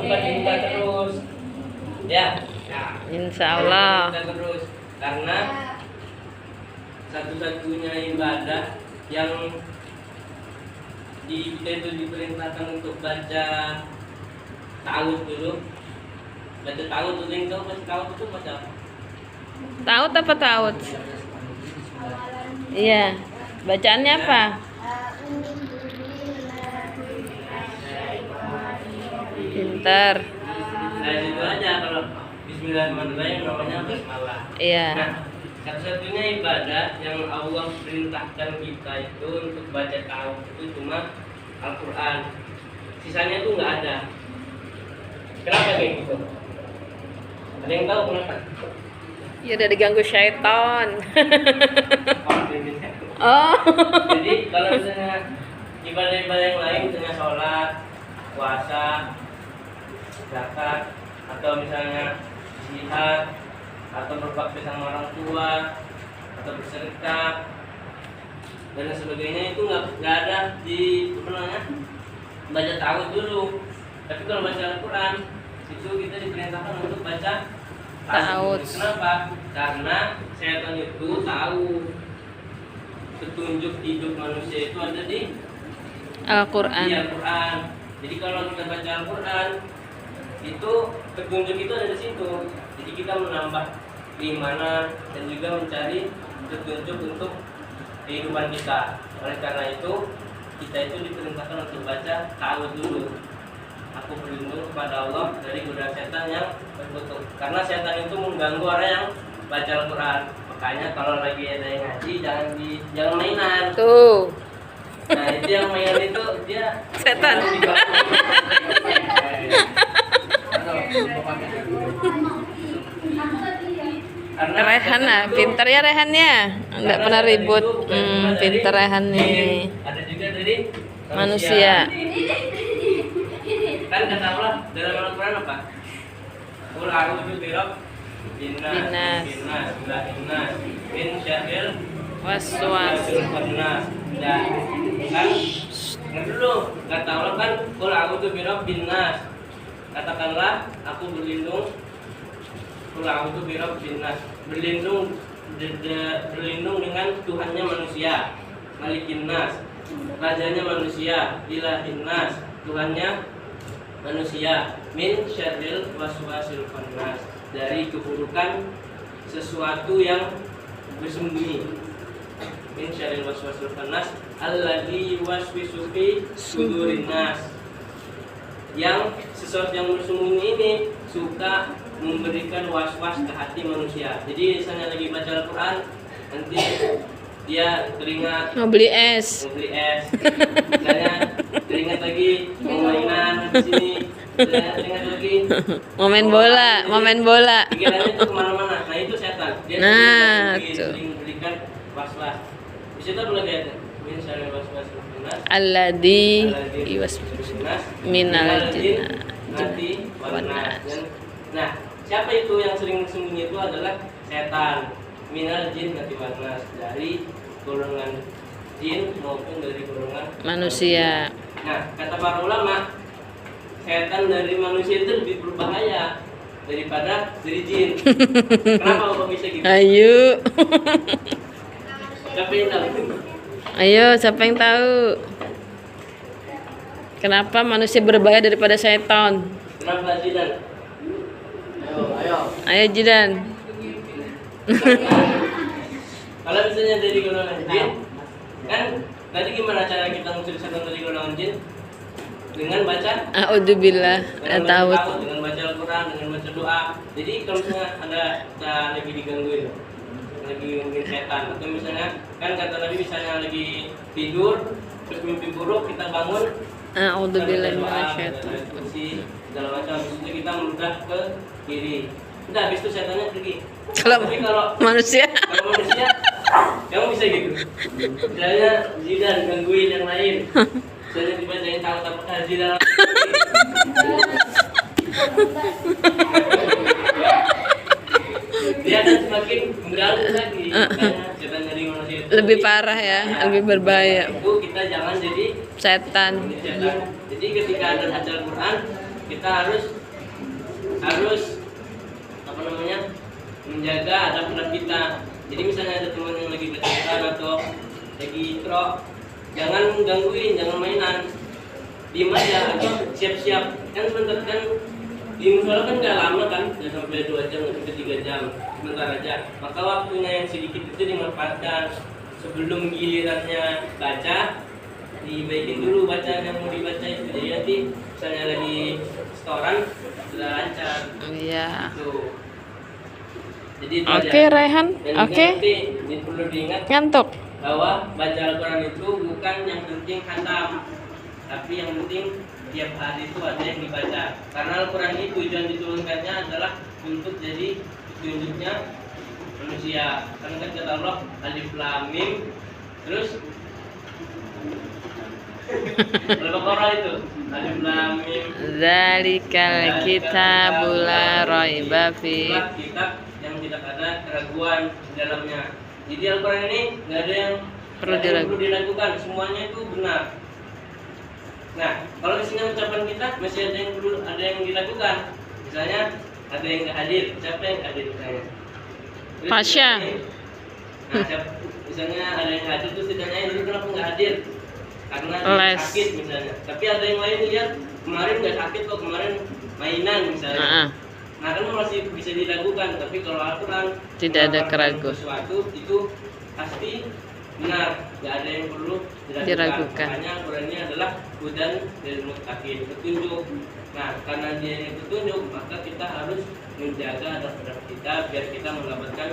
tempat dibuka terus. Ya. Insya Allah. Dibuka terus karena satu-satunya ibadah yang kita itu diperintahkan untuk baca ta'awudz dulu. Baca ta'awudz dulu, yang tahu baca ta'awudz itu baca apa? Tahu apa tahu? Iya. Bacaannya apa? Pintar. Nah itu aja kalau Bismillahirrahmanirrahim namanya basmalah. Iya. Nah, satu-satunya ibadah yang Allah perintahkan kita itu untuk baca ta'awudz itu cuma Al-Quran. Sisanya tuh nggak ada. Kenapa kayak gitu? Ada yang tahu kenapa? Ya udah diganggu syaitan. Oh. Jadi kalau misalnya ibadah-ibadah yang lain, misalnya sholat, puasa, zakat, atau misalnya jihad, atau berbakti sama orang tua, atau bersedekah dan sebagainya, itu nggak ada di baca ta'awudz dulu. Tapi kalau baca Al-Quran itu kita diperintahkan untuk baca ta'awudz. Kenapa? Karena setan itu tahu petunjuk hidup manusia itu ada di Al-Quran. Di Al-Quran. Jadi kalau kita baca Al-Quran itu petunjuk itu ada di situ. Jadi kita menambah keimanan dan juga mencari petunjuk untuk kehidupan kita. Oleh karena itu kita itu diperintahkan untuk baca ta'awudz dulu. Aku berlindung kepada Allah dari godaan setan yang terkutuk. Karena setan itu mengganggu orang yang baca Al-Quran. Makanya kalau lagi ada yang ngaji jangan mainan. Tuh. Nah itu yang mainan itu dia Setan. Rehan lah, pintar ya Rehannya. Enggak pernah ribut. Pintar Rehan nih. Ada juga dari Manusia. Kan kata Allah dalam Al-Quran apa? Qul a'udzu birabbin nas, min syarril waswasil khannas. Dan kan dulu kata Allah kan qul a'udzu birabbin nas. Katakanlah aku berlindung. Qul a'udzu birabbin nas. Berlindung dengan Tuhannya manusia, Malikin nas, rajanya manusia, ilahin nas, Tuhannya manusia, min syarril waswasil khannas, dari keburukan sesuatu yang bersembunyi. Min syarril waswasil khannas alladzi yuwaswisu fi sudurin nas, yang sesuatu yang bersembunyi ini suka memberikan was-was ke hati manusia. Jadi misalnya lagi baca Al-Quran, nanti dia teringat Mau beli es. misalnya teringat lagi mau mainan di sini, teringat lagi Mau main bola. pikirannya itu kemana-mana. Nah itu setan. Dia sering memberikan was-was. Di situ apa lagi ada? Min syarril waswasil khannas Alladzi yuwaswisu minal jinnati wan nas. Nah, siapa itu yang sering sembunyi itu adalah setan. Minal jinnati wan nas, dari golongan jin maupun dari golongan manusia. Nah, kata para ulama, setan dari manusia itu lebih berbahaya daripada dari jin. Kenapa kok bisa gitu? Ayo. Siapa yang tahu? Ayo, siapa yang tahu? Kenapa manusia berbahaya daripada setan? Kenapa Jidan? Ayo. Ayo Jidan. Kalau misalnya dari golongan jin, kan tadi gimana cara kita mengusir setan dari golongan jin? Dengan baca A'udzubillah, tahu. dengan baca Al-Quran, dengan baca doa. Jadi kalau misalnya ada kita lagi digangguin, lagi mungkin setan, atau misalnya kan kata Nabi misalnya lagi tidur terus mimpi buruk, kita bangun, A'udzubillah kita berdoa, minasyaitonir kursi segala macam, habis itu kita menghadap ke kiri. Udah habis itu setannya pergi. Tapi kalau manusia kamu bisa gitu. Misalnya Zidan gangguin yang lain. Misalnya dibacain takut-takut Zidan. Dia akan semakin mengganggu lagi. Setan dari manusia itu lebih parah ya, lebih berbahaya. Itu kita jangan jadi Setan. setan. Jadi ketika ada baca Al-Quran, kita harus apa namanya, menjaga adab kita. Jadi misalnya ada teman yang lagi bercanda atau lagi intro, jangan gangguin, jangan mainan, diem aja atau siap-siap. Kan sebentar kan di musola kan nggak lama kan, nggak sampai 2 jam, nggak sampai 3 jam, sebentar aja. Maka waktunya yang sedikit itu dimanfaatkan. Sebelum gilirannya baca, dibaikin dulu bacaan yang mau dibaca itu. Jadi nanti misalnya lagi setoran sudah lancar. Iya. Tuh. Jadi itu Oke, aja. Raihan. Dan Oke. nanti perlu diingat Ngantuk. bahwa baca Al-Quran itu bukan yang penting khatam, tapi yang penting tiap hari itu ada yang dibaca. Karena Al-Quran ini tujuan diturunkannya adalah untuk jadi petunjuknya manusia. Karena kan kata Allah Alif Lam Mim, terus Al-Baqarah itu Alif Lam Mim. Zalikal kitabul la raiba fi. Itulah kitab yang tidak ada keraguan di dalamnya. Jadi Al-Quran ini nggak ada yang Perlu dilakukan, semuanya itu benar. Nah, kalau misalnya ucapan kita masih ada yang dilakukan. Misalnya ada yang nggak hadir, siapa yang hadir misalnya? Terus Pasha. Nah, misalnya ada yang hadir terus ditanyain dulu kenapa nggak hadir? Karena Les. sakit misalnya. Tapi ada yang lain lihat kemarin nggak sakit kok, kemarin mainan misalnya. Heeh. Nah kan masih bisa dilakukan, tapi kalau Al-Quran Tidak ada melaporkan keraguan. sesuatu itu pasti benar, nggak ada yang perlu Diragukan. Makanya Al-Quran ini adalah hudan lil muttaqin, petunjuk. Nah karena dia ini petunjuk, maka kita harus menjaga adab-adab kita biar kita mendapatkan